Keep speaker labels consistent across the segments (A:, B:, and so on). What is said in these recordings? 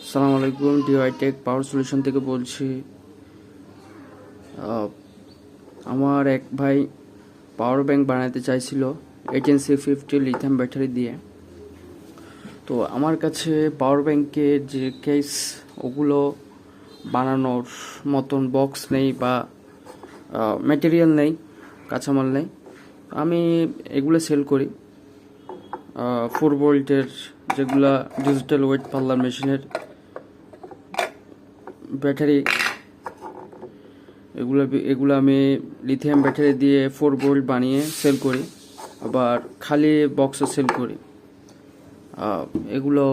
A: আসসালামু আলাইকুম, dy tech power solution থেকে বলছি। আমার এক ভাই পাওয়ার ব্যাংক বানাতে চাইছিল HN650 লিথিয়াম ব্যাটারি দিয়ে। তো আমার কাছে পাওয়ার ব্যাংকের যে কেস ওগুলো বানানোর মতন বক্স নেই বা ম্যাটেরিয়াল নেই, কাঁচামাল নেই। আমি এগুলো সেল করি 4 ভোল্টের, যেগুলা ডিজিটাল ওয়েট পার্লার মেশিনের ব্যাটারি। এগুলো আমি লিথিয়াম ব্যাটারি দিয়ে 4 ভোল্ট বানিয়ে সেল করি, আবার খালি বক্সও সেল করি এগুলো।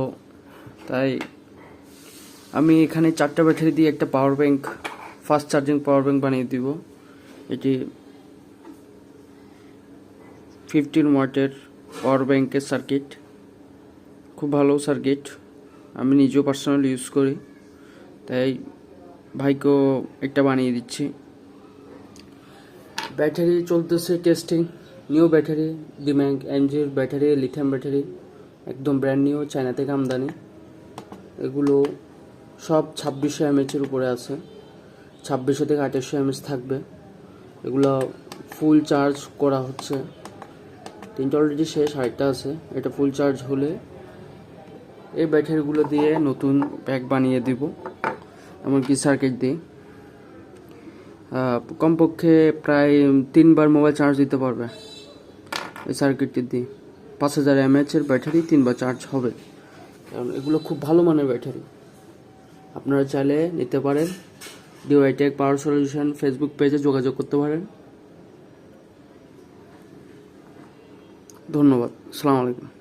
A: তাই আমি এখানে 4টা ব্যাটারি দিয়ে একটা power bank, fast charging power bank বানিয়ে দিব। এটি 15 ওয়াটের পাওয়ার ব্যাংকের সার্কিট, খুব ভালো সার্কিট, আমি নিজেও পার্সোনালি ইউজ করি। তাই ভাইকেও একটা বানিয়ে দিচ্ছি। ব্যাটারি চলতেছে টেস্টিং, নিউ ব্যাটারি, ডিম্যাঙ্ক এনজির ব্যাটারি, লিথিয়াম ব্যাটারি, একদম ব্র্যান্ড নিউ, চায়না থেকে আমদানি। এগুলো সব 2600 mAh উপরে আছে, 2600 থেকে 2800 mAh থাকবে। এগুলো ফুল চার্জ করা হচ্ছে, 3টা অলরেডি শেষ, আরেকটা আছে। এটা ফুল চার্জ হলে এই ব্যাটারিগুলো দিয়ে নতুন প্যাক বানিয়ে দিব, এমনকি সার্কিট দিয়ে। কমপক্ষে প্রায় 3বার মোবাইল চার্জ দিতে পারবে এই সার্কিটটি দিয়ে। 5000 mAh ব্যাটারি 3বার চার্জ হবে, কারণ এগুলো খুব ভালো মানের ব্যাটারি। আপনারা চাইলে নিতে পারেন। DY tech power solution facebook পেজে যোগাযোগ করতে পারেন। ধন্যবাদ, আসসালামু আলাইকুম।